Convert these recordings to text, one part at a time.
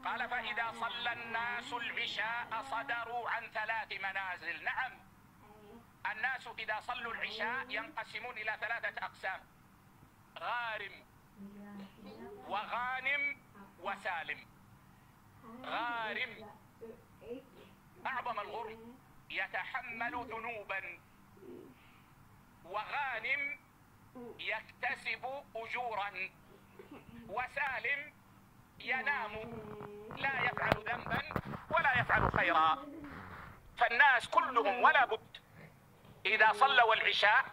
قال فإذا صلى الناس العشاء صدروا عن 3 منازل. نعم، الناس إذا صلوا العشاء ينقسمون إلى 3 أقسام: غارم وغانم وسالم. غارم أعظم الغرم يتحمل ذنوبا، وغانم يكتسب أجورا، وسالم ينام لا يفعل ذنبا ولا يفعل خيرا. فالناس كلهم ولا بد إذا صلوا العشاء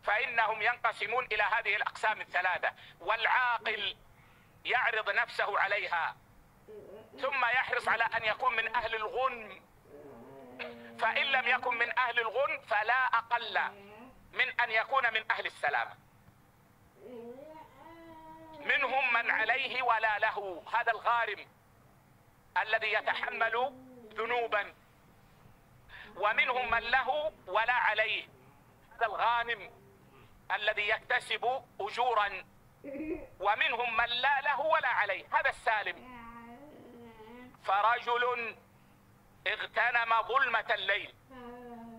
فإنهم ينقسمون إلى هذه الأقسام ال3، والعاقل يعرض نفسه عليها ثم يحرص على أن يكون من أهل الغنم، فإن لم يكن من أهل الغنم فلا أقل من أن يكون من أهل السلامة. منهم من عليه ولا له، هذا الغارم الذي يتحمل ذنوبا، ومنهم من له ولا عليه، هذا الغانم الذي يكتسب أجورا، ومنهم من لا له ولا عليه، هذا السالم. فرجل اغتنم ظلمة الليل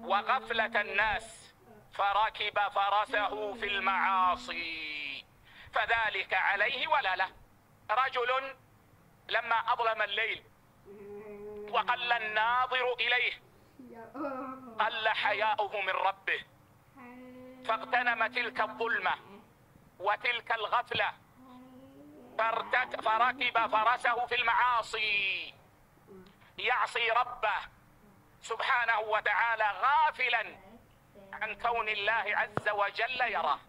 وغفلة الناس فركب فرسه في المعاصي فذلك عليه ولا له. رجل لما أظلم الليل وقل الناظر إليه قل حياؤه من ربه، فاغتنم تلك الظلمة وتلك الغفلة فركب فرسه في المعاصي، يعصي ربه سبحانه وتعالى غافلا عن كون الله عز وجل يراه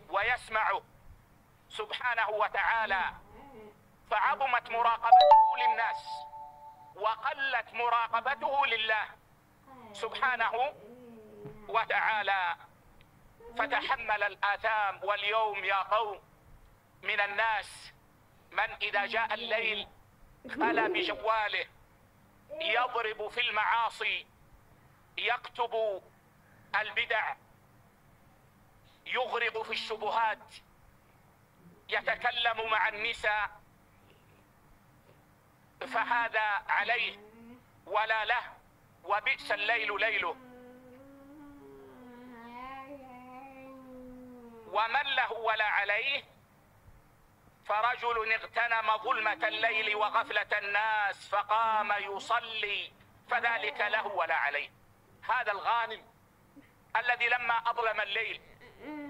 ويسمعه سبحانه وتعالى، فعظمت مراقبته للناس وقلت مراقبته لله سبحانه وتعالى، فتحمل الآثام. واليوم يا قوم من الناس من إذا جاء الليل خلا بجواله يضرب في المعاصي، يكتب البدع، يغرق في الشبهات، يتكلم مع النساء، فهذا عليه ولا له، وبئس الليل ليله. ومن له ولا عليه فرجل اغتنم ظلمة الليل وغفلة الناس فقام يصلي فذلك له ولا عليه. هذا الغانم الذي لما أظلم الليل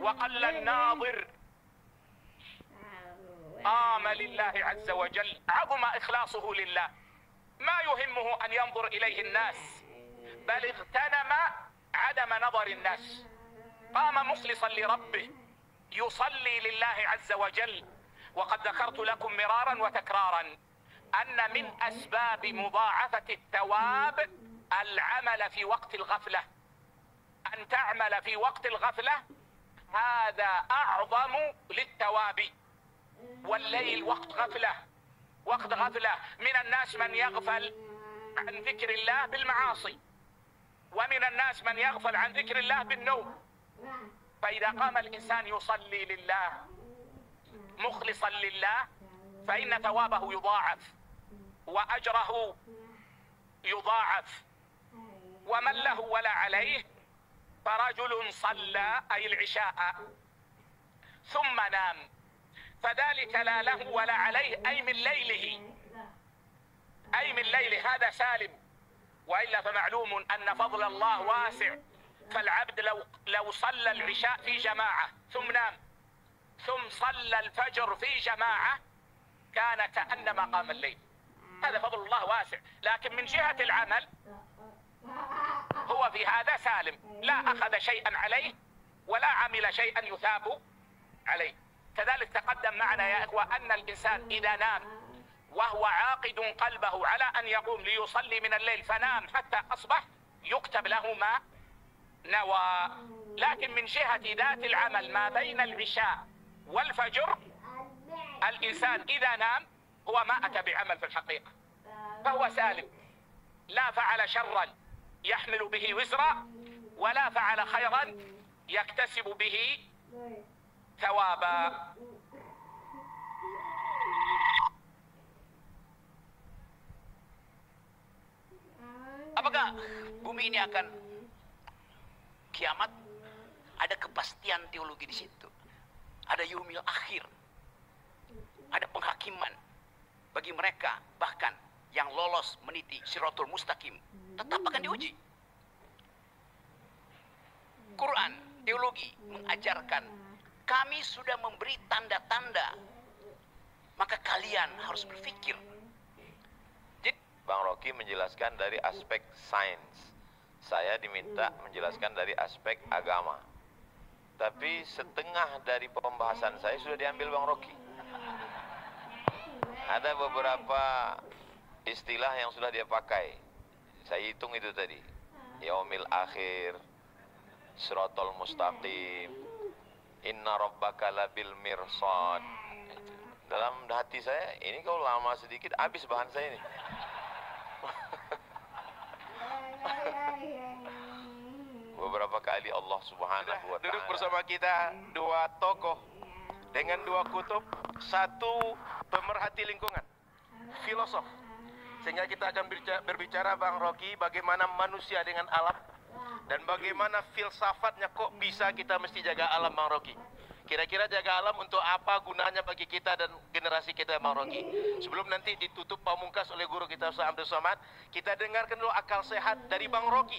وقل الناظر قام لله عز وجل، عظم إخلاصه لله، ما يهمه أن ينظر إليه الناس، بل اغتنم عدم نظر الناس، قام مخلصا لربه يصلي لله عز وجل. وقد ذكرت لكم مرارا وتكرارا أن من أسباب مضاعفة الثواب العمل في وقت الغفلة، أن تعمل في وقت الغفلة هذا أعظم للثواب. والليل وقت غفلة، وقت غفلة. من الناس من يغفل عن ذكر الله بالمعاصي، ومن الناس من يغفل عن ذكر الله بالنوم. فإذا قام الإنسان يصلي لله مخلصا لله فإن ثوابه يضاعف وأجره يضاعف. ومن له ولا عليه فرجل صلى أي العشاء ثم نام فذلك لا له ولا عليه، أي من ليله، أي من ليله، هذا سالم. وإلا فمعلوم أن فضل الله واسع، فالعبد لو صلى العشاء في جماعة ثم نام ثم صلى الفجر في جماعة كان كأنما قام الليل، هذا فضل الله واسع. لكن من جهة العمل هو في هذا سالم، لا أخذ شيئا عليه ولا عمل شيئا يثاب عليه. كذلك تقدم معنا يا إخوة أن الإنسان إذا نام وهو عاقد قلبه على أن يقوم ليصلي من الليل فنام حتى أصبح يكتب له ما نوى. لكن من جهة ذات العمل ما بين العشاء والفجر الإنسان إذا نام هو ما أتى بعمل في الحقيقة، فهو سالم، لا فعل شرا يحمل به وزرا ولا فعل خيرا يكتسب به ثوابا. mana bumi ini akan kiamat, ada kepastian teologi di situ. Ada yaumil akhir. Ada penghakiman bagi mereka bahkan yang lolos meniti Shiratul Mustaqim tetap akan diuji. Quran, teologi mengajarkan kami sudah memberi tanda-tanda, maka kalian harus berpikir. Jadi Bang Rocky menjelaskan dari aspek sains, saya diminta menjelaskan dari aspek agama. Tapi setengah dari pembahasan saya sudah diambil Bang Rocky. Ada beberapa istilah yang sudah dia pakai. Saya hitung itu tadi. Yaumil akhir, Shiratal Mustaqim, Inna Rabbaka labil mirsad. Dalam hati saya, ini kalau lama sedikit habis bahan saya ini. Beberapa kali Allah Subhanahu wa Ta'ala duduk bersama kita dua tokoh dengan dua kutub, satu pemerhati lingkungan, filosof, sehingga kita akan berbicara Bang Rocky bagaimana manusia dengan alam dan bagaimana filsafatnya kok bisa kita mesti jaga alam Bang Rocky. Kira-kira jaga alam untuk apa gunanya bagi kita dan generasi kita Bang Rocky. Sebelum nanti ditutup pamungkas oleh guru kita Ustaz Abdul Somad, kita dengarkan dulu akal sehat dari Bang Rocky,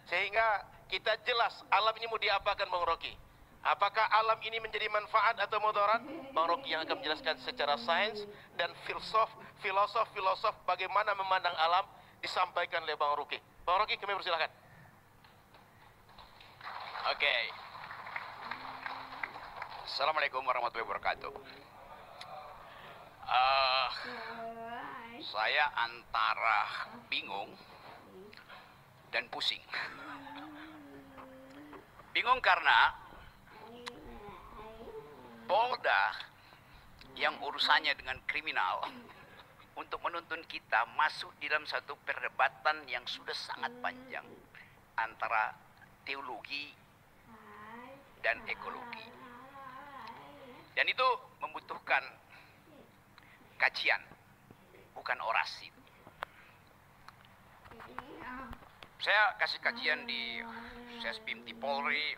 sehingga kita jelas alam ini mau diapakan Bang Rocky. Apakah alam ini menjadi manfaat atau mudarat? Bang Rocky yang akan menjelaskan secara sains dan filosof bagaimana memandang alam disampaikan oleh Bang Rocky. Bang Rocky, kami persilakan. Oke. Assalamualaikum warahmatullahi wabarakatuh. Saya antara bingung dan pusing. Bingung karena Polda yang urusannya dengan kriminal untuk menuntun kita masuk di dalam satu perdebatan yang sudah sangat panjang antara teologi dan ekologi. Dan itu membutuhkan kajian, bukan orasi. Saya kasih kajian di Sespim di Polri,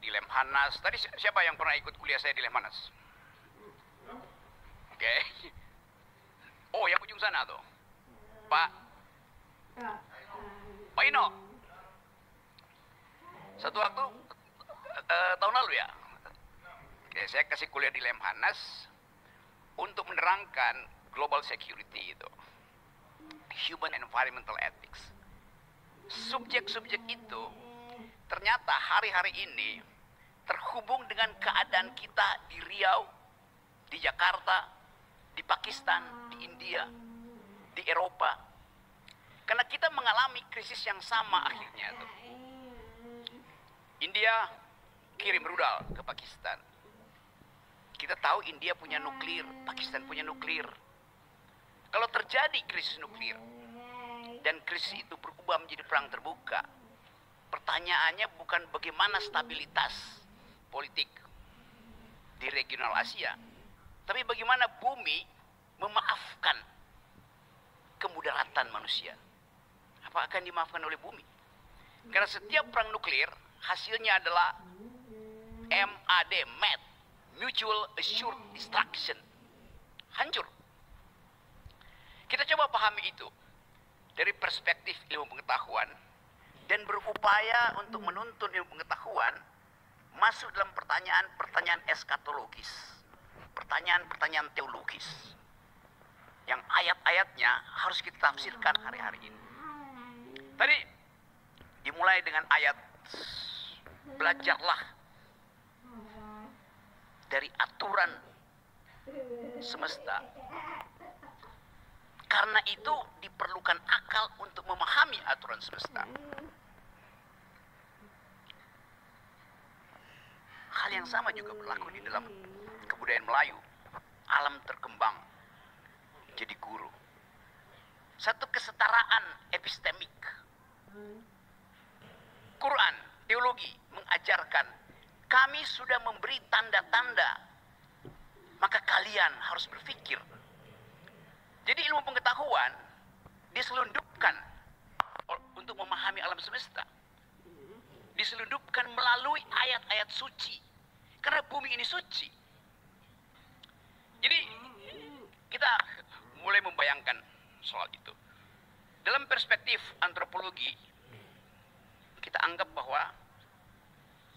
di Lemhanas. Tadi siapa yang pernah ikut kuliah saya di Lemhanas? Oke. Oh, yang ujung sana tuh. Pak Ino. Satu waktu tahun lalu ya. Oke, saya kasih kuliah di Lemhanas untuk menerangkan global security itu. Human environmental ethics. Subjek-subjek itu ternyata hari-hari ini terhubung dengan keadaan kita di Riau, di Jakarta, di Pakistan, di India, di Eropa. Karena kita mengalami krisis yang sama akhirnya tuh. India kirim rudal ke Pakistan. Kita tahu India punya nuklir, Pakistan punya nuklir. Kalau terjadi krisis nuklir dan krisis itu berubah menjadi perang terbuka, pertanyaannya bukan bagaimana stabilitas politik di regional Asia, tapi bagaimana bumi memaafkan kemudaratan manusia. Apa akan dimaafkan oleh bumi? Karena setiap perang nuklir hasilnya adalah MAD, MAD, Mutual Assured Destruction. Hancur. Kita coba pahami itu dari perspektif ilmu pengetahuan dan berupaya untuk menuntun ilmu pengetahuan masuk dalam pertanyaan-pertanyaan eskatologis, pertanyaan-pertanyaan teologis yang ayat-ayatnya harus kita tafsirkan hari-hari ini. Tadi dimulai dengan ayat belajarlah dari aturan semesta. Karena itu diperlukan akal untuk memahami aturan semesta. Hal yang sama juga berlaku di dalam kebudayaan Melayu. Alam terkembang jadi guru. Satu kesetaraan epistemik. Quran, teologi mengajarkan kami sudah memberi tanda-tanda, maka kalian harus berpikir. Jadi ilmu pengetahuan diselundupkan untuk untuk memahami alam semesta. Diselundupkan melalui ayat-ayat suci. Karena bumi ini suci. Jadi kita mulai membayangkan soal itu. Dalam perspektif antropologi, kita anggap bahwa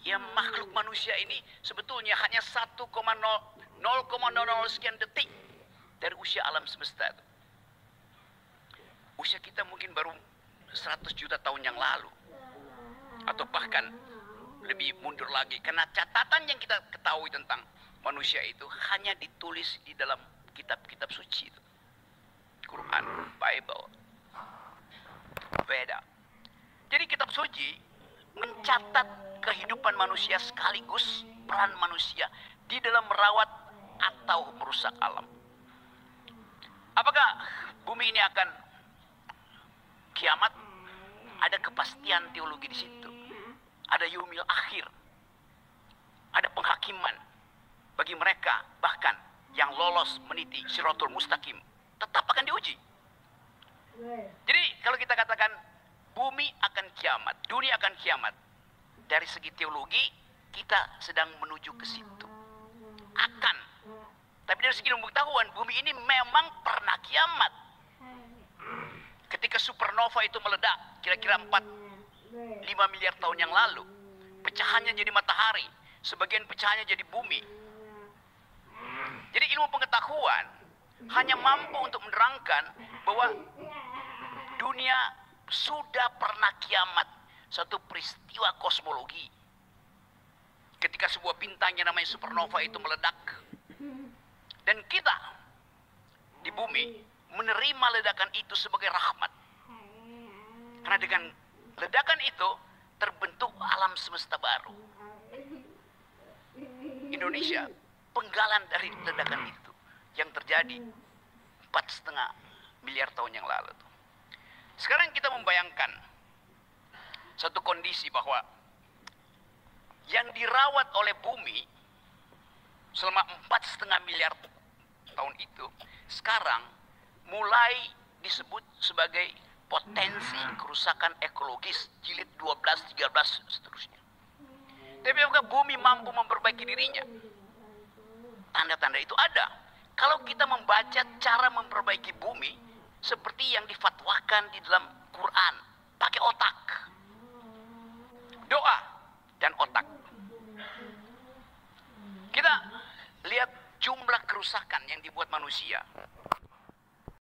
ya makhluk manusia ini sebetulnya hanya 0,00 sekian detik dari usia alam semesta itu. Usia kita mungkin baru 100 juta tahun yang lalu. Atau bahkan lebih mundur lagi. Karena catatan yang kita ketahui tentang manusia itu hanya ditulis di dalam kitab-kitab suci itu. Quran, Bible, Veda. Jadi kitab suci mencatat kehidupan manusia sekaligus peran manusia di dalam merawat atau merusak alam. Apakah bumi ini akan kiamat? Ada kepastian teologi di situ. Ada yaumil akhir. Ada penghakiman bagi mereka bahkan yang lolos meniti Shiratul Mustaqim tetap akan diuji. Jadi kalau kita katakan bumi akan kiamat, dunia akan kiamat, dari segi teologi kita sedang menuju ke situ. Akan. Tapi dari segi ilmu pengetahuan, bumi ini memang pernah kiamat. Ketika supernova itu meledak, kira-kira 4-5 miliar tahun yang lalu, pecahannya jadi matahari, sebagian pecahannya jadi bumi. Jadi ilmu pengetahuan hanya mampu untuk menerangkan bahwa dunia sudah pernah kiamat, satu peristiwa kosmologi. Ketika sebuah bintang yang namanya supernova itu meledak, dan kita di bumi menerima ledakan itu sebagai rahmat. Karena dengan ledakan itu terbentuk alam semesta baru. Indonesia penggalan dari ledakan itu yang terjadi 4,5 miliar tahun yang lalu. Sekarang kita membayangkan satu kondisi bahwa yang dirawat oleh bumi selama 4,5 miliar tahun itu sekarang mulai disebut sebagai potensi kerusakan ekologis jilid 12, 13 seterusnya. Tapi apakah bumi mampu memperbaiki dirinya? Tanda-tanda itu ada. Kalau kita membaca cara memperbaiki bumi seperti yang difatwakan di dalam Quran, pakai otak. Doa dan otak. Kita lihat jumlah kerusakan yang dibuat manusia